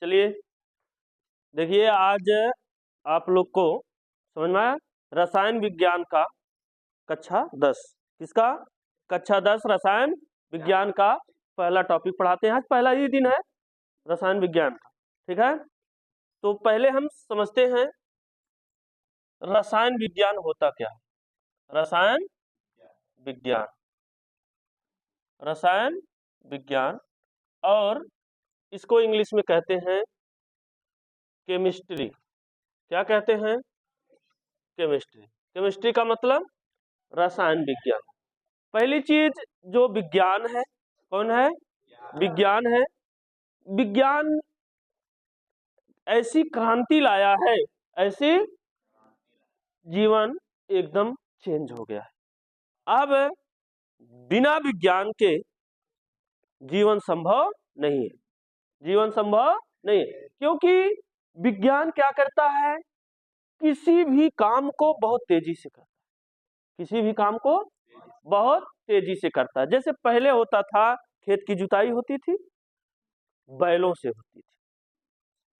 चलिए देखिए, आज आप लोग को समझ में आया रसायन विज्ञान का कक्षा 10। किसका? कक्षा 10 रसायन विज्ञान का पहला टॉपिक पढ़ाते हैं। आज पहला ही दिन है रसायन विज्ञान का, ठीक है। तो पहले हम समझते हैं रसायन विज्ञान होता क्या है। रसायन विज्ञान, रसायन विज्ञान, और इसको इंग्लिश में कहते हैं केमिस्ट्री। क्या कहते हैं? केमिस्ट्री। केमिस्ट्री का मतलब रसायन विज्ञान। पहली चीज जो विज्ञान है, कौन है? विज्ञान है। विज्ञान ऐसी क्रांति लाया है, ऐसी जीवन एकदम चेंज हो गया है। अब बिना विज्ञान के जीवन संभव नहीं है, जीवन संभव नहीं है। क्योंकि विज्ञान क्या करता है? किसी भी काम को बहुत तेजी से करता है, किसी भी काम को बहुत तेजी से करता है। जैसे पहले होता था, खेत की जुताई होती थी बैलों से होती थी।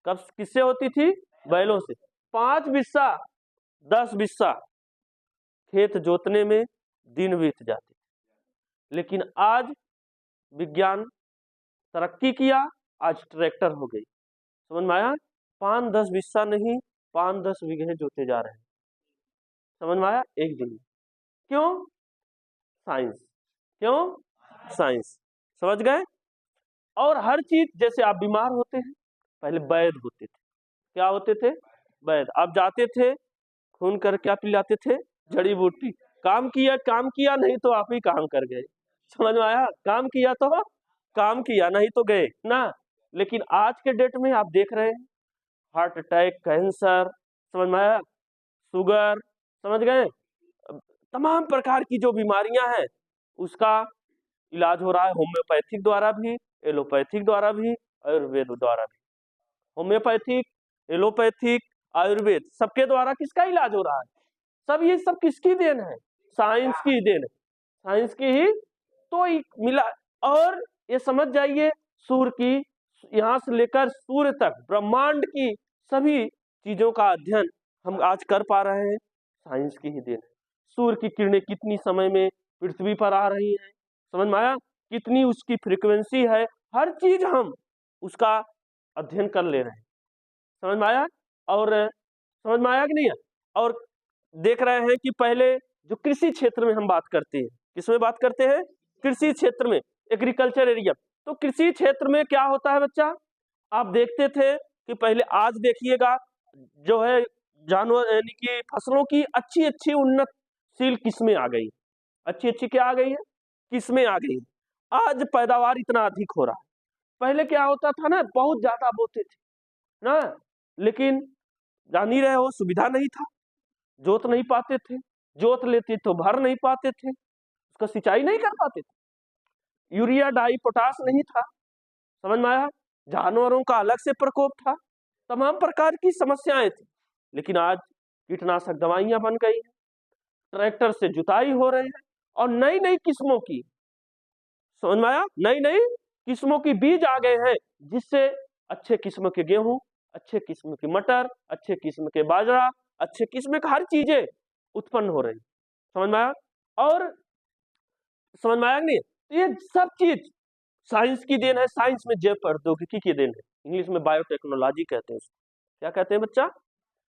कब किससे होती थी? बैलों से। 5 बिस्सा 10 बिस्सा खेत जोतने में दिन बीत जाते थे। लेकिन आज विज्ञान तरक्की किया, आज ट्रैक्टर हो गई। समझ में आया? 5-10 बिस्सा नहीं, 5-10 बीघे जोते जा रहे हैं। समझ में आया? एक दिन में। क्यों? साइंस। क्यों? साइंस। समझ गए? और हर चीज, जैसे आप बीमार होते हैं, पहले वैद्य होते थे। क्या होते थे? वैद्य। आप जाते थे, खून कर क्या पिलाते थे? जड़ी बूटी। काम किया नहीं तो आप ही काम कर गए। समझ में आया? काम किया तो काम किया, नहीं तो गए ना। लेकिन आज के डेट में आप देख रहे हैं हार्ट अटैक, कैंसर, समझ में आया, शुगर, समझ गए, तमाम प्रकार की जो बीमारियां हैं उसका इलाज हो रहा है होम्योपैथिक द्वारा भी, एलोपैथिक द्वारा भी, आयुर्वेद द्वारा भी। होम्योपैथिक, एलोपैथिक, आयुर्वेद सबके द्वारा किसका इलाज हो रहा है? सब ये सब किसकी देन है? साइंस की देन है, साइंस की ही तो मिला। और ये समझ जाइए, सूर्य की, यहाँ से लेकर सूर्य तक ब्रह्मांड की सभी चीजों का अध्ययन हम आज कर पा रहे हैं, साइंस की ही देन है। सूर्य की किरणें कितनी समय में पृथ्वी पर आ रही हैं, समझ में आया? कितनी उसकी फ्रीक्वेंसी है, हर चीज हम उसका अध्ययन कर ले रहे हैं। समझ में आया? और समझ में आया कि नहीं है? और देख रहे हैं कि पहले जो कृषि क्षेत्र में हम बात करते हैं, किसमें बात करते हैं? कृषि क्षेत्र में, एग्रीकल्चर एरिया। तो कृषि क्षेत्र में क्या होता है बच्चा? आप देखते थे कि पहले, आज देखिएगा जो है जानवर यानी कि फसलों की अच्छी अच्छी उन्नतशील किस्में आ गई, अच्छी अच्छी क्या आ गई है? किस्में आ गई। आज पैदावार इतना अधिक हो रहा है। पहले क्या होता था ना, बहुत ज्यादा बोते थे ना, लेकिन जान ही रहे हो सुविधा नहीं था, जोत नहीं पाते थे, जोत लेते तो भर नहीं पाते थे, उसका सिंचाई नहीं कर पाते थे, यूरिया डाई पोटास नहीं था। समझ में आया? जानवरों का अलग से प्रकोप था, तमाम प्रकार की समस्याएं थी। लेकिन आज कीटनाशक दवाइयां बन गई हैं, ट्रैक्टर से जुताई हो रही है, और नई नई किस्मों की, समझ में आया, नई नई किस्मों की बीज आ गए हैं, जिससे अच्छे किस्म के गेहूं, अच्छे किस्म के मटर, अच्छे किस्म के बाजरा, अच्छे किस्म के हर चीजें उत्पन्न हो रही। समझ में आया? और समझ में आया नहीं? ये सब चीज साइंस की देन है, साइंस में जैव प्रौद्योगिकी की देन है। इंग्लिश में बायोटेक्नोलॉजी कहते हैं उसको। क्या कहते हैं बच्चा?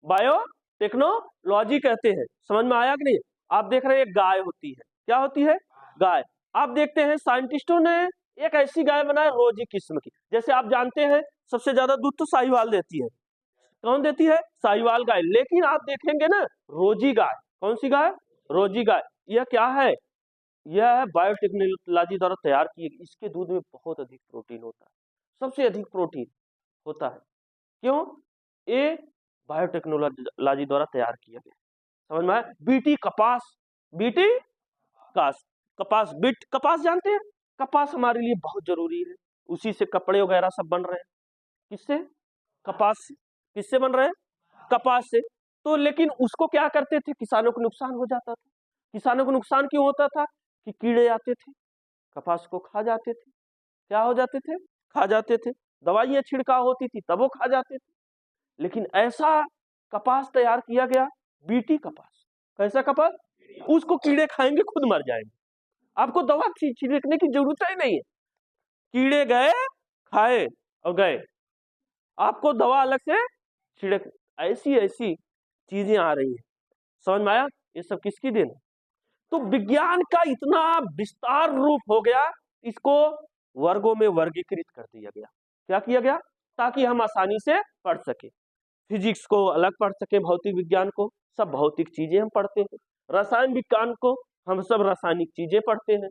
बायोटेक्नोलॉजी कहते हैं। समझ में आया कि नहीं? आप देख रहे हैं एक गाय होती है, क्या होती है? गाय। आप देखते हैं साइंटिस्टों ने एक ऐसी गाय बनाई रोजी किस्म की। जैसे आप जानते हैं सबसे ज्यादा दूध तो साहिवाल देती है। कौन देती है? साहिवाल गाय। लेकिन आप देखेंगे ना रोजी गाय, कौन सी गाय? रोजी गाय। यह क्या है? यह बायोटेक्नोलॉजी द्वारा तैयार की गई। इसके दूध में बहुत अधिक प्रोटीन होता है, सबसे अधिक प्रोटीन होता है। क्यों? ये बायोटेक्नोलॉजी द्वारा तैयार किया गया। समझ में आया? बीटी कपास, बीटी कास, कपास, बीट कपास जानते हैं? कपास हमारे लिए बहुत जरूरी है, उसी से कपड़े वगैरह सब बन रहे हैं। किससे? कपास से। किससे बन रहे हैं? कपास से। तो लेकिन उसको क्या करते थे? किसानों को नुकसान हो जाता था। किसानों को नुकसान क्यों होता था? कि कीड़े आते थे, कपास को खा जाते थे। क्या हो जाते थे? खा जाते थे। दवाइयाँ छिड़काव होती थी तब वो खा जाते थे। लेकिन ऐसा कपास तैयार किया गया, बीटी कपास। कैसा कपास? उसको कीड़े खाएंगे खुद मर जाएंगे, आपको दवा छिड़कने की जरूरत ही नहीं है। कीड़े गए, खाए और गए, आपको दवा अलग से छिड़क। ऐसी ऐसी चीजें आ रही है, समझ में आया? ये सब किसकी देन है? तो विज्ञान का इतना विस्तार रूप हो गया, इसको वर्गों में वर्गीकृत कर दिया गया। क्या किया गया? ताकि हम आसानी से पढ़ सके। फिजिक्स को अलग पढ़ सके, भौतिक विज्ञान को सब भौतिक चीजें हम पढ़ते हैं, रसायन विज्ञान को हम सब रासायनिक चीजें पढ़ते हैं,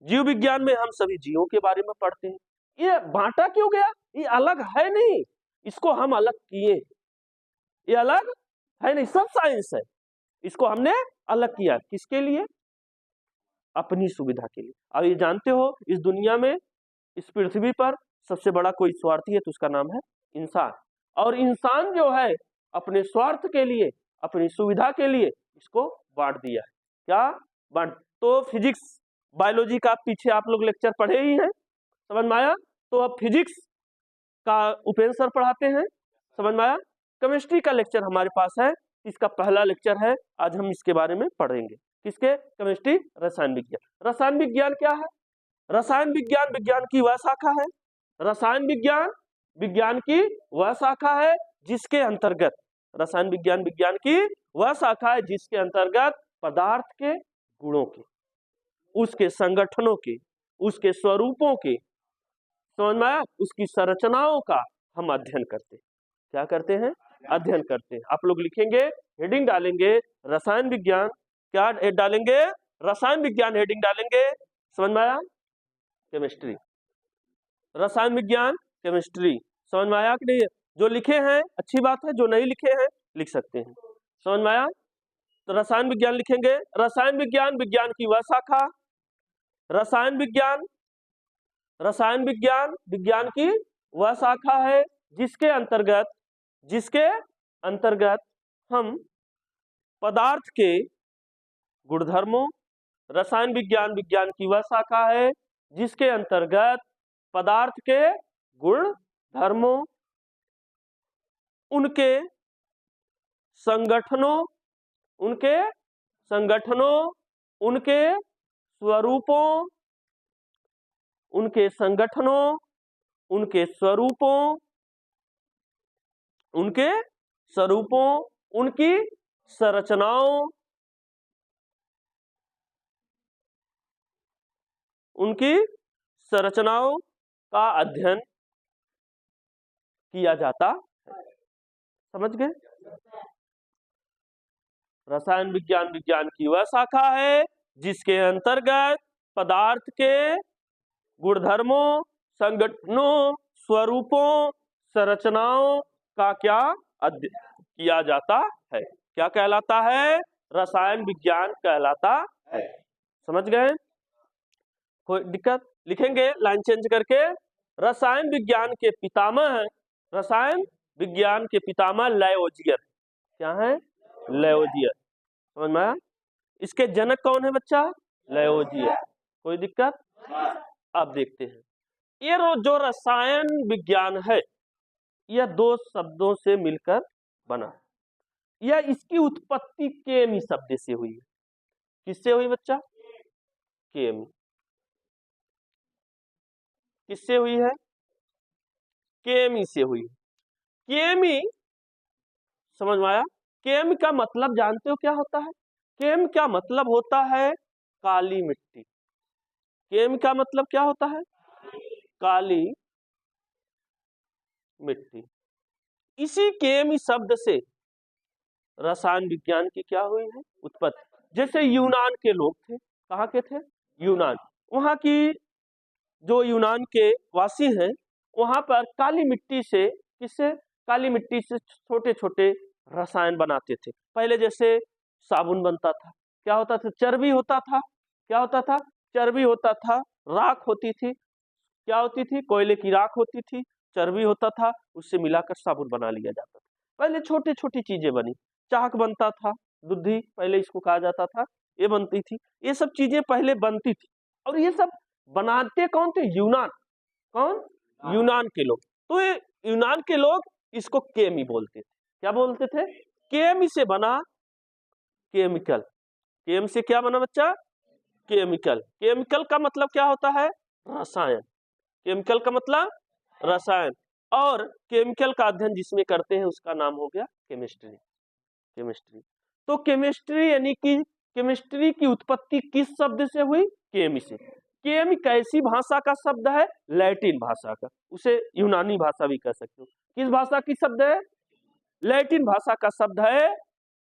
जीव विज्ञान में हम सभी जीवों के बारे में पढ़ते हैं। ये बांटा क्यों गया? ये अलग है नहीं, इसको हम अलग किए। ये अलग है नहीं, सब साइंस है, इसको हमने अलग किया। किसके लिए? अपनी सुविधा के लिए। अब ये जानते हो, इस दुनिया में, इस पृथ्वी पर सबसे बड़ा कोई स्वार्थी है तो उसका नाम है इंसान। और इंसान जो है अपने स्वार्थ के लिए, अपनी सुविधा के लिए इसको बांट दिया है। क्या बांट? तो फिजिक्स बायोलॉजी का पीछे आप लोग लेक्चर पढ़े ही हैं, समझ में आया? तो अब फिजिक्स का उपेंद्र सर पढ़ाते हैं, समझ में आया? केमिस्ट्री का लेक्चर हमारे पास है, इसका पहला लेक्चर है, आज हम इसके बारे में पढ़ेंगे। किसके? केमिस्ट्री, रसायन विज्ञान। रसायन विज्ञान क्या है? रसायन विज्ञान विज्ञान की वह शाखा है, रसायन विज्ञान विज्ञान की वह शाखा है जिसके अंतर्गत, रसायन विज्ञान विज्ञान की वह शाखा है जिसके अंतर्गत पदार्थ के गुणों के, उसके संगठनों के, उसके स्वरूपों के, समझ में आया? उसकी संरचनाओं का हम अध्ययन करते हैं। क्या करते हैं? अध्ययन करते हैं। आप लोग लिखेंगे, हेडिंग डालेंगे रसायन विज्ञान, क्या डालेंगे? रसायन विज्ञान हेडिंग डालेंगे, समझ में आया? केमिस्ट्री, रसायन विज्ञान केमिस्ट्री, समझ में आया कि नहीं? जो लिखे हैं अच्छी बात है, जो नहीं लिखे हैं लिख सकते हैं, समझ में आया? तो रसायन विज्ञान लिखेंगे, रसायन विज्ञान विज्ञान की वह शाखा, रसायन विज्ञान, रसायन विज्ञान विज्ञान की वह शाखा है जिसके अंतर्गत हम पदार्थ के गुणधर्मों, रसायन विज्ञान विज्ञान की वह शाखा है जिसके अंतर्गत पदार्थ के गुण धर्मों, उनके संगठनों, उनके स्वरूपों, उनके संगठनों, उनके स्वरूपों, उनकी संरचनाओं, उनकी संरचनाओं का अध्ययन किया जाता है। समझ गए? रसायन विज्ञान विज्ञान की वह शाखा है जिसके अंतर्गत पदार्थ के गुणधर्मों, संगठनों, स्वरूपों, संरचनाओं का क्या अध्ययन किया जाता है। क्या कहलाता है? रसायन विज्ञान कहलाता है। समझ गए? कोई दिक्कत? लिखेंगे लाइन चेंज करके, रसायन विज्ञान के पितामह, रसायन विज्ञान के पितामह लाओजियर। क्या है? लाओजियर। समझ में आया? इसके जनक कौन है बच्चा? लाओजियर। कोई दिक्कत? अब देखते हैं, ये जो रसायन विज्ञान है यह दो शब्दों से मिलकर बना है। यह इसकी उत्पत्ति केमी शब्द से हुई है। किससे हुई बच्चा? केमी। किससे हुई है? केमी से हुई। केमी, समझ में आया? केम का मतलब जानते हो क्या होता है? केम का मतलब होता है काली मिट्टी। केम का मतलब क्या होता है? काली मिट्टी। इसी केमी शब्द से रसायन विज्ञान की क्या हुई है? उत्पत्ति। जैसे यूनान के लोग थे, कहाँ के थे? यूनान। वहां की जो यूनान के वासी हैं, वहां पर काली मिट्टी से, किससे? काली मिट्टी से छोटे छोटे रसायन बनाते थे। पहले जैसे साबुन बनता था, क्या होता था? चर्बी होता था। क्या होता था? चर्बी होता था। राख होती थी, क्या होती थी? कोयले की राख होती थी, चर्बी होता था, उससे मिलाकर साबुन बना लिया जाता था। पहले छोटी छोटी चीजें बनी, चाक बनता था, दुधी पहले इसको कहा जाता था, ये बनती थी। ये सब चीजें पहले बनती थी, और ये सब बनाते कौन थे? यूनान। कौन? यूनान के लोग। तो ये यूनान के लोग इसको केमी बोलते थे। क्या बोलते थे? केमी से बना केमिकल। केम से क्या बना बच्चा? केमिकल। केमिकल का मतलब क्या होता है? रसायन। केमिकल का मतलब रसायन। और केमिकल का अध्ययन जिसमें करते हैं उसका नाम हो गया केमिस्ट्री। केमिस्ट्री। तो केमिस्ट्री यानी कि केमिस्ट्री की उत्पत्ति किस शब्द से हुई? केमी से। केमी कैसी भाषा का शब्द है? लैटिन भाषा का। उसे यूनानी भाषा भी कह सकते हो। किस भाषा की शब्द है? लैटिन भाषा का शब्द है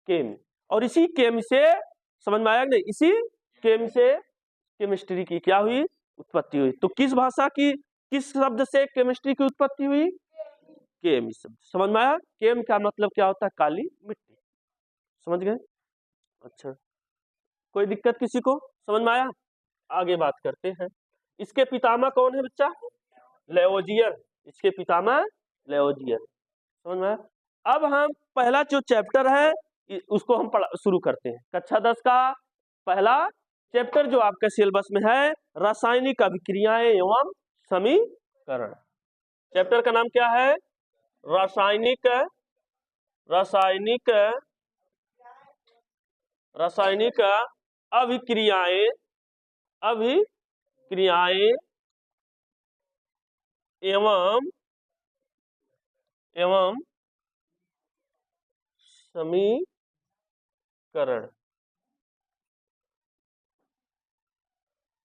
केमी। और इसी केमी से, समझ में आया नहीं, इसी केमी से केमिस्ट्री की क्या हुई? उत्पत्ति हुई। तो किस भाषा की, किस शब्द से केमिस्ट्री की उत्पत्ति हुई? केमी शब्द। समझ में आया? केम का मतलब क्या होता है? काली मिट्टी। समझ गए? अच्छा, कोई दिक्कत किसी को? समझ में आया? आगे बात करते हैं। इसके पितामह कौन है बच्चा? लेओजियन। इसके पितामह लेओजियन। समझ में आया? अब हम पहला जो चैप्टर है उसको हम शुरू करते हैं। कक्षा 10 का पहला चैप्टर जो आपके सिलेबस में है, रासायनिक अभिक्रियाएं एवं समीकरण। चैप्टर का नाम क्या है? रासायनिक रासायनिक रासायनिक अभिक्रियाएं अभिक्रियाएं एवं समीकरण।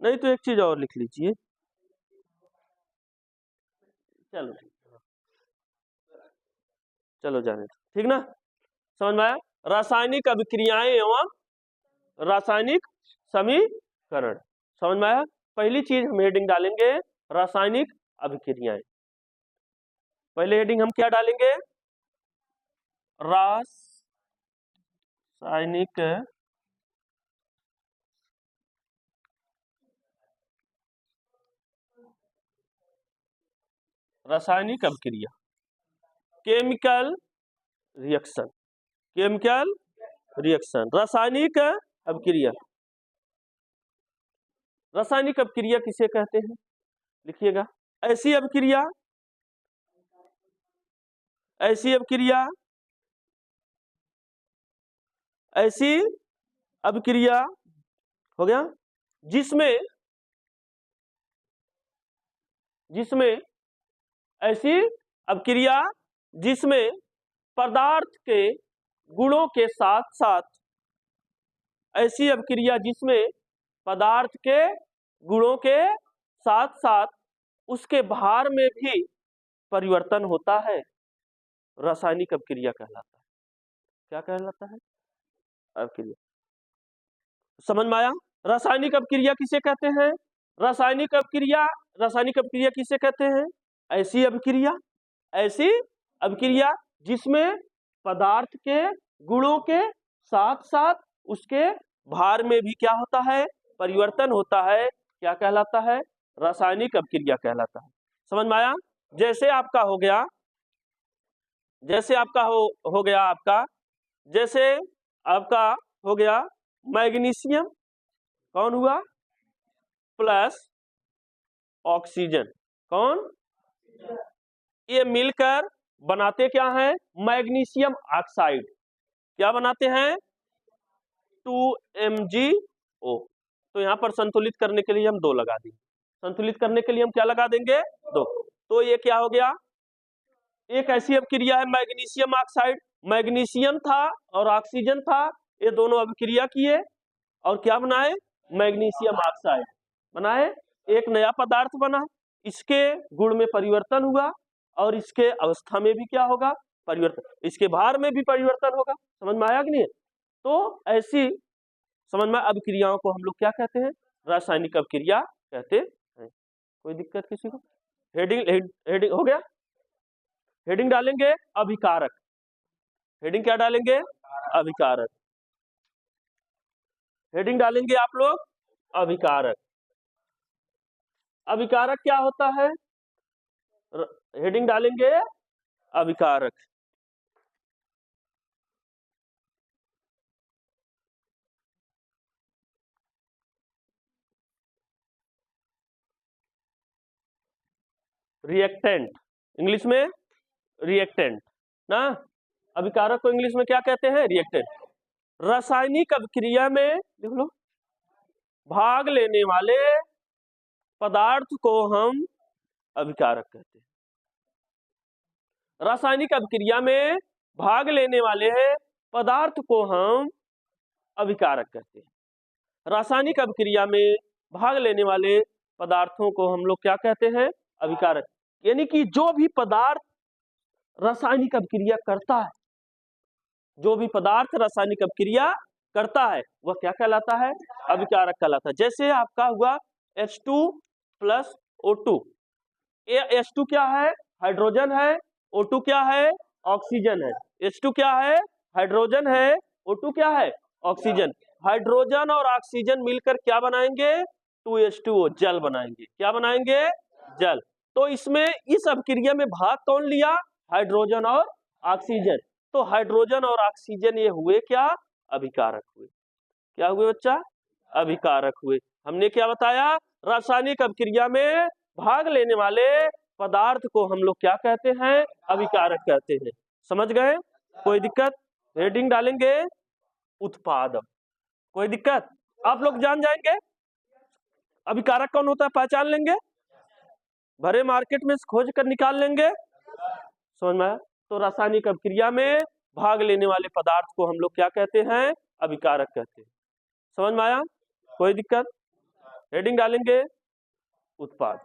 नहीं तो एक चीज और लिख लीजिए। चलो चलो जाने, ठीक ना? समझ में आया? रासायनिक अभिक्रियाएं एवं रासायनिक समीकरण। समझ में आया? पहली चीज हम हेडिंग डालेंगे रासायनिक अभिक्रियाएं। पहले हेडिंग हम क्या डालेंगे? रासायनिक रासायनिक अभिक्रिया, केमिकल रिएक्शन। केमिकल रिएक्शन, रासायनिक अभिक्रिया। रासायनिक अभिक्रिया किसे कहते हैं? लिखिएगा। ऐसी अभिक्रिया, ऐसी अभिक्रिया, ऐसी अभिक्रिया हो गया जिसमें ऐसी अभिक्रिया जिसमें पदार्थ के गुणों के साथ साथ, ऐसी अभिक्रिया जिसमें पदार्थ के गुणों के साथ साथ उसके भार में भी परिवर्तन होता है, रासायनिक अभिक्रिया कहलाता है। क्या कहलाता है? अभिक्रिया। समझ में आया? रासायनिक अभिक्रिया किसे कहते हैं? रासायनिक अभिक्रिया किसे कहते हैं? ऐसी अभिक्रिया जिसमें पदार्थ के गुणों के साथ साथ उसके भार में भी क्या होता है? परिवर्तन होता है। क्या कहलाता है? रासायनिक अभिक्रिया कहलाता है। समझ में आया? जैसे आपका हो गया, जैसे आपका हो गया आपका, जैसे आपका हो गया मैग्नीशियम, कौन हुआ? Plus oxygen. कौन? ये मिलकर बनाते क्या है? Magnesium oxide. क्या बनाते हैं? 2MgO। तो यहाँ पर संतुलित करने के लिए हम 2 लगा देंगे। संतुलित करने के लिए हम क्या लगा देंगे? 2। तो ये क्या हो गया? एक ऐसी अभिक्रिया है मैग्नीशियम ऑक्साइड। मैग्नीशियम था और ऑक्सीजन था, ये दोनों अभिक्रिया किए और क्या बनाए? मैग्नीशियम ऑक्साइड बनाए। एक नया पदार्थ बना, इसके गुण में परिवर्तन हुआ और इसके अवस्था में भी क्या होगा? परिवर्तन। इसके भार में भी परिवर्तन होगा। समझ में आया कि नहीं? तो ऐसी समझ में अभिक्रियाओं को हम लोग क्या कहते हैं? रासायनिक अभिक्रिया कहते हैं। कोई दिक्कत किसी को? हेडिंग हो गया। हेडिंग डालेंगे अभिकारक। हेडिंग क्या डालेंगे? अभिकारक। हेडिंग डालेंगे आप लोग अभिकारक। अभिकारक क्या होता है? हेडिंग डालेंगे अभिकारक। रिएक्टेंट। इंग्लिश में रिएक्टेंट ना। अभिकारक को इंग्लिश में क्या कहते हैं? रिएक्टेंट। रासायनिक अभिक्रिया में देख लो, भाग लेने वाले पदार्थ को हम अभिकारक कहते हैं। रासायनिक अभिक्रिया में भाग लेने वाले पदार्थ को हम अभिकारक कहते हैं। रासायनिक अभिक्रिया में भाग लेने वाले पदार्थों को हम लोग क्या कहते हैं? अभिकारक। यानी कि जो भी पदार्थ रासायनिक अभिक्रिया करता है, जो भी पदार्थ रासायनिक अभिक्रिया करता है वह क्या कहलाता है? अभिकारक कहलाता है। जैसे आपका हुआ H2 प्लस O2। H2 क्या है? हाइड्रोजन है। O2 क्या है? ऑक्सीजन है। H2 क्या है? हाइड्रोजन है। O2 क्या है? ऑक्सीजन। हाइड्रोजन और ऑक्सीजन मिलकर क्या बनाएंगे? 2H2O, जल बनाएंगे। क्या बनाएंगे? जल। तो इसमें इस अभिक्रिया में भाग कौन लिया? हाइड्रोजन और ऑक्सीजन। तो हाइड्रोजन और ऑक्सीजन ये हुए क्या? अभिकारक हुए। क्या हुए बच्चा? अभिकारक हुए। हमने क्या बताया? रासायनिक अभिक्रिया में भाग लेने वाले पदार्थ को हम लोग क्या कहते हैं? अभिकारक कहते हैं। समझ गए? कोई दिक्कत? हेडिंग डालेंगे उत्पाद। कोई दिक्कत? आप लोग जान जाएंगे अभिकारक कौन होता है, पहचान लेंगे, भरे मार्केट में खोज कर निकाल लेंगे। समझ में आया? तो रासायनिक अभिक्रिया में भाग लेने वाले पदार्थ को हम लोग क्या कहते हैं? अभिकारक कहते हैं। समझ में आया? कोई दिक्कत? हेडिंग डालेंगे उत्पाद।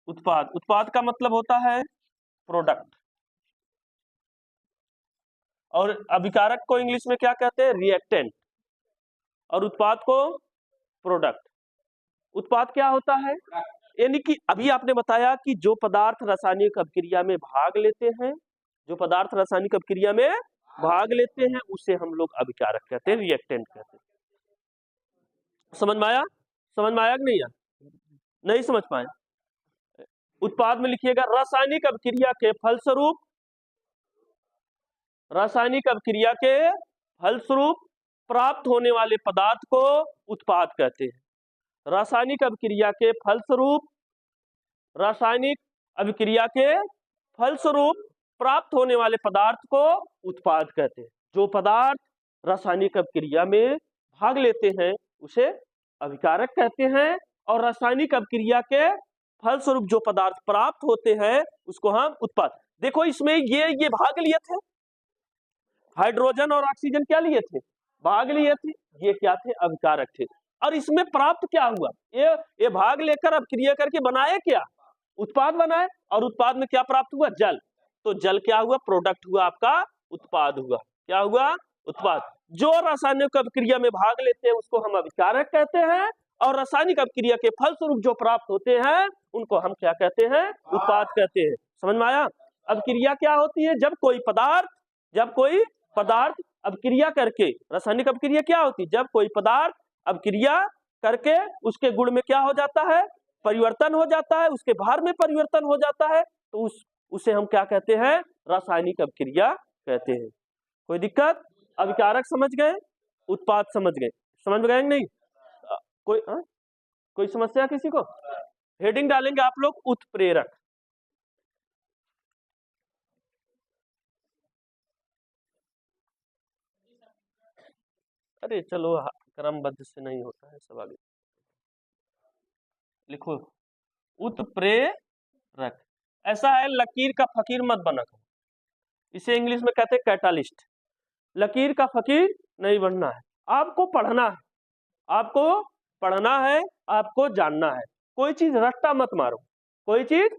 उत्पाद, उत्पाद का मतलब होता है प्रोडक्ट। और अभिकारक को इंग्लिश में क्या कहते हैं? रिएक्टेंट। और उत्पाद को प्रोडक्ट। उत्पाद क्या होता है? यानी कि अभी आपने बताया कि जो पदार्थ रासायनिक अभिक्रिया में भाग लेते हैं, जो पदार्थ रासायनिक अभिक्रिया में भाग लेते हैं उसे हम लोग अभिकारक कहते हैं, रिएक्टेंट कहते हैं। समझ में आया? समझ में आया कि नहीं? नहीं समझ पाए? उत्पाद में लिखिएगा रासायनिक अभिक्रिया के फलस्वरूप, रासायनिक अभिक्रिया के फलस्वरूप प्राप्त होने वाले पदार्थ को उत्पाद कहते हैं। रासायनिक अभिक्रिया के फलस्वरूप, रासायनिक अभिक्रिया के फलस्वरूप प्राप्त होने वाले पदार्थ को उत्पाद कहते हैं। जो पदार्थ रासायनिक अभिक्रिया में भाग लेते हैं उसे अभिकारक कहते हैं। और रासायनिक अभिक्रिया के फलस्वरूप जो पदार्थ प्राप्त होते हैं उसको हम उत्पाद। देखो इसमें ये भाग लिए थे, हाइड्रोजन और ऑक्सीजन क्या लिए थे? भाग लिए थे। ये क्या थे? अभिकारक थे। और इसमें प्राप्त क्या हुआ? ये भाग लेकर अभिक्रिया करके बनाए क्या? उत्पाद बनाए। और उत्पाद में क्या प्राप्त हुआ? जल। तो जल क्या हुआ? प्रोडक्ट हुआ, आपका उत्पाद हुआ। क्या हुआ? उत्पाद। जो रासायनिक अभिक्रिया में भाग लेते हैं उसको हम अभिकारक कहते हैं। और रासायनिक अभिक्रिया के फलस्वरूप जो प्राप्त होते हैं उनको हम क्या कहते हैं? उत्पाद कहते हैं। समझ में आया? अभिक्रिया क्या होती है? जब कोई पदार्थ अभिक्रिया करके, रासायनिक अभिक्रिया क्या होती है? जब कोई पदार्थ अभिक्रिया करके उसके गुण में क्या हो जाता है? परिवर्तन हो जाता है, उसके भार में परिवर्तन हो जाता है, तो उसे हम क्या कहते हैं? रासायनिक अभिक्रिया कहते हैं। कोई दिक्कत? अभिकारक समझ गए, उत्पाद समझ गए। समझ गए नहीं? कोई समस्या किसी को? हेडिंग डालेंगे आप लोग उत्प्रेरक। अरे चलो क्रमबद्ध से नहीं होता है सब, आगे लिखो उत्प्रेरक। ऐसा है, लकीर का फकीर मत बना करो, इसे इंग्लिश में कहते हैं कैटालिस्ट। लकीर का फकीर नहीं बनना है, आपको पढ़ना है, आपको पढ़ना है, आपको जानना है। कोई चीज रट्टा मत मारो, कोई चीज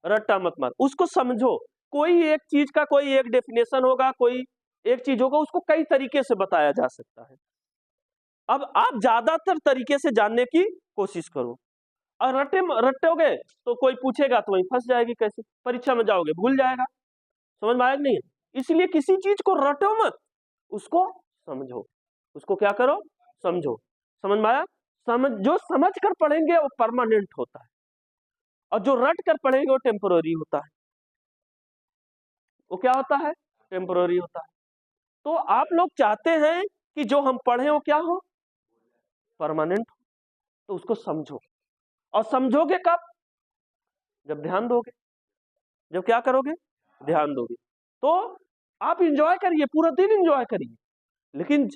रट्टा मत मारो, उसको समझो। कोई एक चीज का कोई एक डेफिनेशन होगा, कोई एक चीज होगा, उसको कई तरीके से बताया जा सकता है। अब आप ज्यादातर तरीके से जानने की कोशिश करो। और रटोगे तो कोई पूछेगा तो वहीं फंस जाएगी, कैसे परीक्षा में जाओगे, भूल जाएगा। समझ में आया नहीं? इसलिए किसी चीज को रटो मत, उसको समझो। उसको क्या करो? समझो। समझ में आया? जो समझ कर पढ़ेंगे वो परमानेंट होता है, और जो रट कर पढ़ेंगे वो टेम्पोररी होता है। वो क्या होता है? टेम्पोररी होता है। तो आप लोग चाहते हैं कि जो हम पढ़े वो क्या हो? परमानेंट हो। तो उसको समझो, और समझोगे कब? जब ध्यान दोगे। जब क्या करोगे? ध्यान दोगे। तो आप इंजॉय करिए, पूरा दिन इंजॉय करिए। लेकिन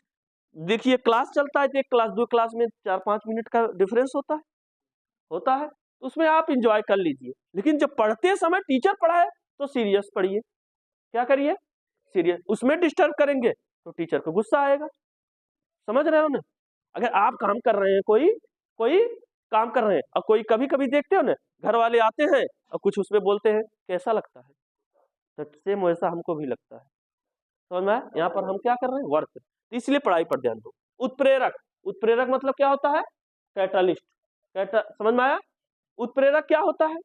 देखिए क्लास चलता है, एक क्लास दो क्लास में 4-5 मिनट का डिफरेंस होता है, तो उसमें आप इंजॉय कर लीजिए। लेकिन जब पढ़ते समय टीचर पढ़ाए तो सीरियस पढ़िए। क्या करिए? सीरियस। उसमें डिस्टर्ब करेंगे तो टीचर को गुस्सा आएगा। समझ रहे हो ना? अगर आप काम कर रहे हैं, कोई काम कर रहे हैं, और कोई कभी कभी देखते हो ना, घर वाले आते हैं और कुछ उसमें बोलते हैं, कैसा लगता है? तो सेम वैसा हमको भी लगता है। समझ में आया? यहाँ पर हम क्या कर रहे हैं? वर्क। तो इसलिए पढ़ाई पर ध्यान दो। उत्प्रेरक, उत्प्रेरक मतलब क्या होता है? कैटलिस्ट। समझ में आया? उत्प्रेरक क्या होता है?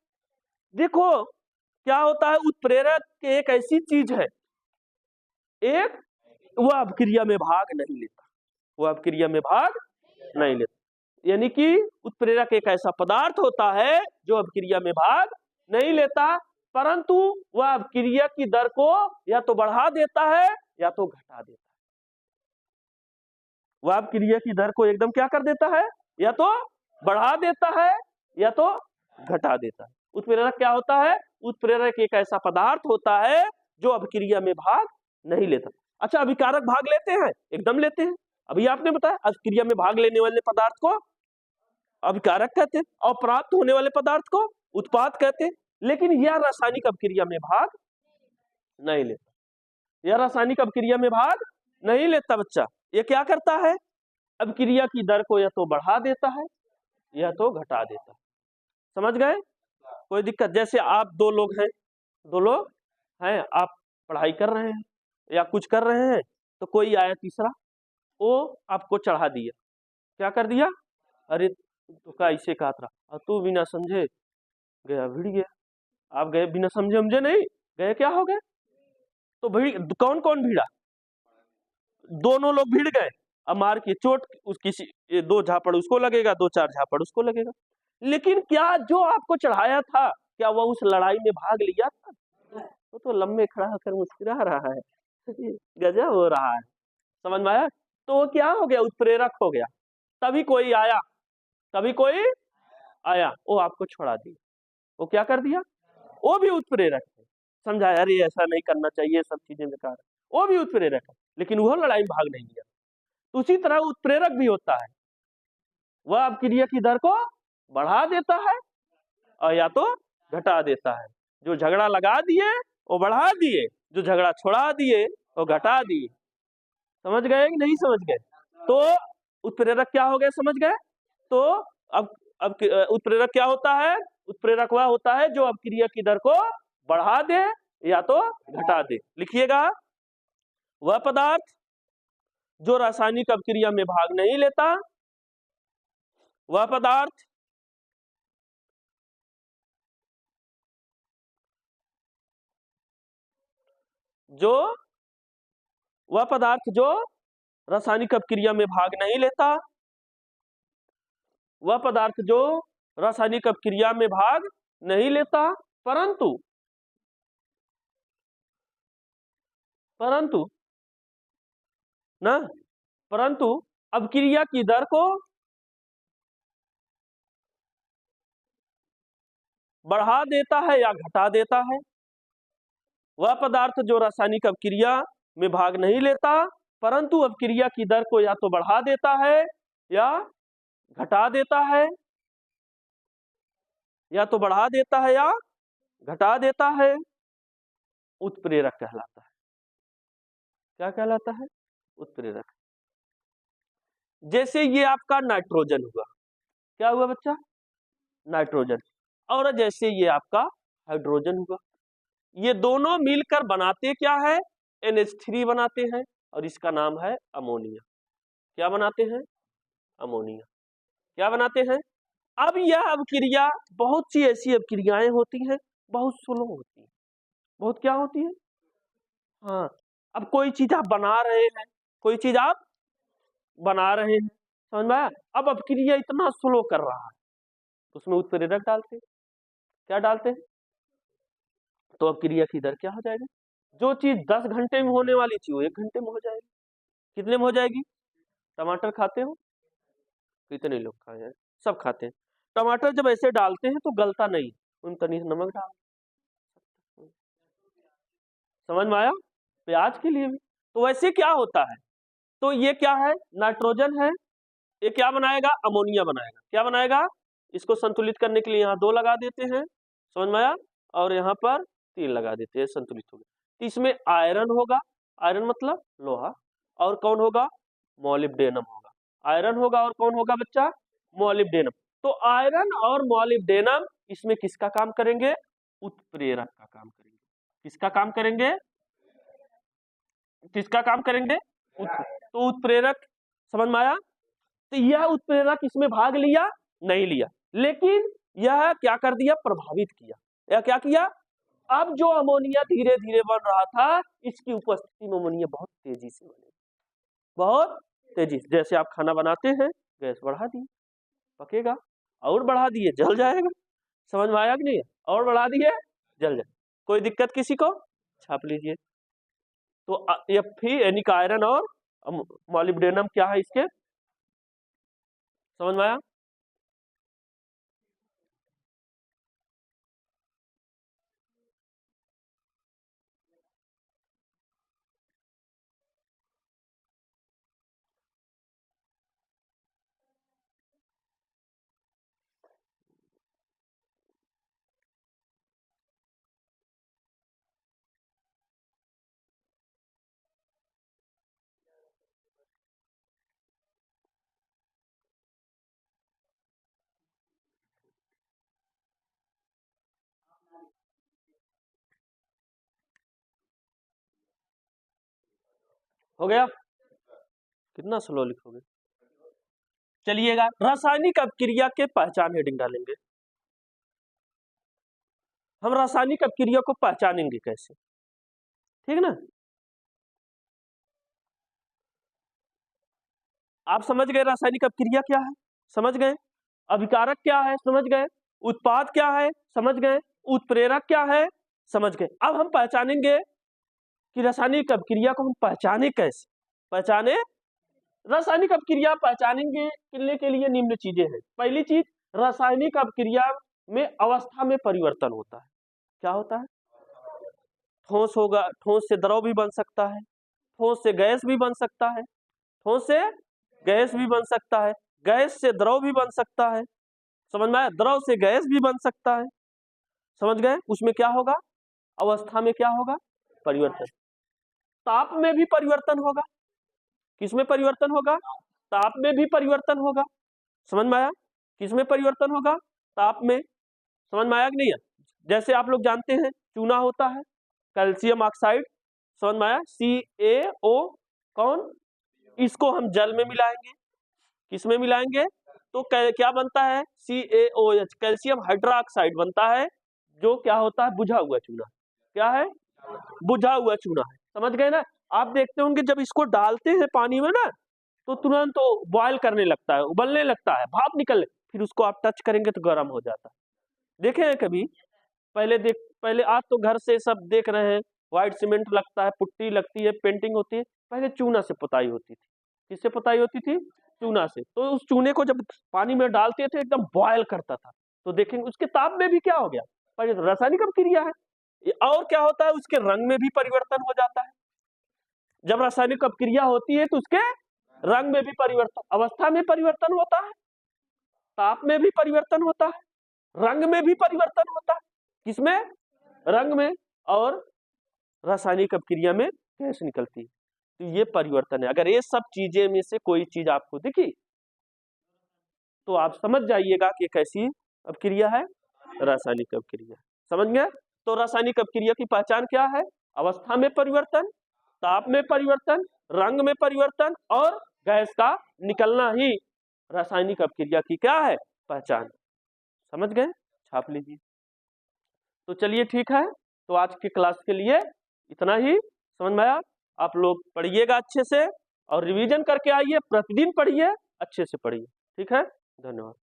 देखो क्या होता है, उत्प्रेरक एक ऐसी चीज है, एक वह अभिक्रिया में भाग नहीं लेता, वह अभिक्रिया में भाग नहीं लेता। यानी कि उत्प्रेरक एक ऐसा पदार्थ होता है जो अभिक्रिया में भाग नहीं लेता, परंतु वह अभिक्रिया की दर को या तो बढ़ा देता है या तो घटा देता है। वह अभिक्रिया की दर को एकदम क्या कर देता है? या तो बढ़ा देता है या तो घटा देता है। उत्प्रेरक क्या होता है? उत्प्रेरक एक ऐसा पदार्थ होता है जो अभिक्रिया में भाग नहीं लेता। अच्छा, अभिकारक भाग लेते हैं? एकदम लेते हैं। अभी आपने बताया अभिक्रिया में भाग लेने वाले पदार्थ को अभिकारक कहते हैं और प्राप्त होने वाले पदार्थ को उत्पाद कहते हैं। लेकिन यह रासायनिक अभिक्रिया में भाग नहीं लेता, यह रासायनिक अभिक्रिया में भाग नहीं लेता बच्चा। यह क्या करता है? अभिक्रिया की दर को या तो बढ़ा देता है या तो घटा देता है। समझ गए? कोई दिक्कत? जैसे आप दो लोग हैं, आप पढ़ाई कर रहे हैं या कुछ कर रहे हैं, तो कोई आया तीसरा, वो आपको चढ़ा दिया। क्या कर दिया? अरे तो का ऐसे कहा था, और तू बिना समझे गया भिड़ गया। आप गए बिना समझे नहीं गए, क्या हो गए? तो कौन कौन भिड़ा? दोनों लोग भिड़ गए। अब मार के चोट किसी 2 झापड़ उसको लगेगा, 2-4 झापड़ उसको लगेगा। लेकिन क्या जो आपको चढ़ाया था, क्या वह उस लड़ाई में भाग लिया था? वो तो लम्बे खड़ा होकर मुस्कुरा रहा है गजब हो रहा है। समझ में आया? तो वो क्या हो गया? उत्प्रेरक हो गया। तभी कोई आया, वो आपको छोड़ा दिया। वो क्या कर दिया? वो भी उत्प्रेरक है। समझा? अरे ऐसा नहीं करना चाहिए, सब चीजें बेकार है। वो भी उत्प्रेरक है, लेकिन वो लड़ाई में भाग नहीं लिया। तो उसी तरह उत्प्रेरक भी होता है, वह अभिक्रिया की दर को बढ़ा देता है और या तो घटा देता है। जो झगड़ा लगा दिए वो बढ़ा दिए, जो झगड़ा छोड़ा दिए वो घटा दिए। समझ गए कि नहीं समझ गए? तो उत्प्रेरक क्या हो गए? समझ गए? तो अब उत्प्रेरक क्या होता है? उत्प्रेरक वह होता है जो अभिक्रिया की दर को बढ़ा दे या तो घटा दे। लिखिएगा, वह पदार्थ जो रासायनिक अभिक्रिया में भाग नहीं लेता, वह पदार्थ जो रासायनिक अभिक्रिया में भाग नहीं लेता, वह पदार्थ जो रासायनिक अभिक्रिया में भाग नहीं लेता, परंतु अभिक्रिया की दर को बढ़ा देता है या घटा देता है। वह पदार्थ जो रासायनिक अभिक्रिया में भाग नहीं लेता, परंतु अभिक्रिया की दर को या तो बढ़ा देता है या घटा देता है, या तो बढ़ा देता है या घटा देता है, उत्प्रेरक कहलाता है। क्या कहलाता है? उत्प्रेरक। जैसे ये आपका नाइट्रोजन हुआ, क्या हुआ बच्चा? नाइट्रोजन। और जैसे ये आपका हाइड्रोजन हुआ, ये दोनों मिलकर बनाते क्या है? NH3 बनाते हैं, और इसका नाम है अमोनिया। क्या बनाते हैं? अमोनिया। क्या बनाते हैं? अब यह अभिक्रिया, बहुत सी ऐसी अभिक्रियाएं होती हैं, बहुत स्लो होती है। बहुत क्या होती है? हाँ। अब कोई चीज आप बना रहे हैं, समझ में आया? अब अभिक्रिया इतना स्लो कर रहा है, तो उसमें उत्प्रेरक डालते हैं। क्या डालते हैं? तो अभिक्रिया की दर क्या हो जाएगी? जो चीज 10 घंटे में होने वाली थी वो 1 घंटे में हो जाएगी। कितने में हो जाएगी? टमाटर खाते हो? कितने लोग खाए हैं? सब खाते हैं। टमाटर जब ऐसे डालते हैं तो गलता नहीं, उन तनी नमक डाल, समझ में आया? प्याज के लिए भी तो वैसे क्या होता है, तो ये क्या है, नाइट्रोजन है, ये क्या बनाएगा, अमोनिया बनाएगा, क्या बनाएगा, इसको संतुलित करने के लिए यहाँ 2 लगा देते हैं, समझ में आया, और यहाँ पर 3 लगा देते हैं, संतुलित हो गया। इसमें आयरन होगा, आयरन मतलब लोहा, और कौन होगा, मॉलिब्डेनम होगा, आयरन होगा और कौन होगा बच्चा, मॉलिब्डेनम। तो आयरन और मॉलिब्डेनम इसमें किसका काम करेंगे, उत्प्रेरक का काम करेंगे, किसका काम करेंगे, किसका काम करेंगे, तो उत्प्रेरक, समझ में आया? तो यह उत्प्रेरक इसमें भाग लिया नहीं लिया, लेकिन यह क्या कर दिया, प्रभावित किया, यह क्या किया, अब जो अमोनिया धीरे धीरे बन रहा था, इसकी उपस्थिति में अमोनिया बहुत तेजी से बनेगा, बहुत तेजी से, जैसे आप खाना बनाते हैं, गैस बढ़ा दिए पकेगा, और बढ़ा दिए जल जाएगा, समझ में आया कि नहीं, और बढ़ा दिए जल जाए, कोई दिक्कत किसी को, छाप लीजिए। तो Fe यानी कि आयरन और मॉलिब्डेनम क्या है इसके, समझ में आया? हो गया, कितना स्लो लिखोगे, चलिएगा, रासायनिक अपक्रिया के पहचान हेडिंग डालेंगे, हम रासायनिक अपक्रिया को पहचानेंगे कैसे, ठीक ना, आप समझ गए रासायनिक अपक्रिया क्या है, समझ गए, अभिकारक क्या है, समझ गए, उत्पाद क्या है, समझ गए, उत्प्रेरक क्या है, समझ गए। अब हम पहचानेंगे कि रासायनिक अपक्रिया को हम पहचाने कैसे, पहचाने, रासायनिक अपक्रिया पहचानेंगे के लिए निम्न चीजें हैं। पहली चीज, रासायनिक अपक्रिया में अवस्था में परिवर्तन होता है, क्या होता है, ठोस होगा, ठोस से द्रव भी बन सकता है, ठोस से गैस भी बन सकता है, ठोस से गैस भी बन सकता है, गैस से द्रव भी बन सकता है, समझ में आया, द्रव से गैस भी बन सकता है, समझ गए, उसमें क्या होगा, अवस्था में क्या होगा, परिवर्तन, ताप में भी परिवर्तन होगा, किसमें परिवर्तन होगा, ताप में भी परिवर्तन होगा, समझ में आया, किसमें परिवर्तन होगा, ताप में, समझ में आया कि नहीं है? जैसे आप लोग जानते हैं चूना होता है, कैल्शियम ऑक्साइड, समझ में आया, CaO, कौन, इसको हम जल में मिलाएंगे, किसमें मिलाएंगे, तो क्या बनता है, CaOH, कैल्शियम हाइड्रोक्साइड बनता है, जो क्या होता है, बुझा हुआ चूना, क्या है, बुझा हुआ चूना है, समझ गए ना। आप देखते होंगे जब इसको डालते हैं पानी में ना, तो तुरंत तो बॉयल करने लगता है, उबलने लगता है, भाप निकलने, फिर उसको आप टच करेंगे तो गर्म हो जाता है, देखे हैं कभी, पहले आज तो घर से सब देख रहे हैं, व्हाइट सीमेंट लगता है, पुट्टी लगती है, पेंटिंग होती है, पहले चूना से पुताई होती थी, किससे पुताई होती थी, चूना से, तो उस चूने को जब पानी में डालते थे एकदम बॉयल करता था, तो देखेंगे उसके ताप में भी क्या हो गया, रासायनिक अपक्रिया है, और क्या होता है, उसके रंग में भी परिवर्तन हो जाता है, जब रासायनिक अपक्रिया होती है तो उसके रंग में भी परिवर्तन, अवस्था में परिवर्तन होता है, ताप में भी परिवर्तन होता है, रंग में भी परिवर्तन होता है, किसमें, रंग में, और रासायनिक अपक्रिया में गैस निकलती है, तो ये परिवर्तन है। अगर ये सब चीजें में से कोई चीज आपको दिखी तो आप समझ जाइएगा कि कैसी अपक्रिया है, रासायनिक अपक्रिया, समझ गए। तो रासायनिक अपक्रिया की पहचान क्या है, अवस्था में परिवर्तन, ताप में परिवर्तन, रंग में परिवर्तन, और गैस का निकलना ही रासायनिक अपक्रिया की क्या है, पहचान, समझ गए, छाप लीजिए। तो चलिए ठीक है, तो आज की क्लास के लिए इतना ही, समझ में आया, आप लोग पढ़िएगा अच्छे से और रिवीजन करके आइए, प्रतिदिन पढ़िए, अच्छे से पढ़िए, ठीक है, धन्यवाद।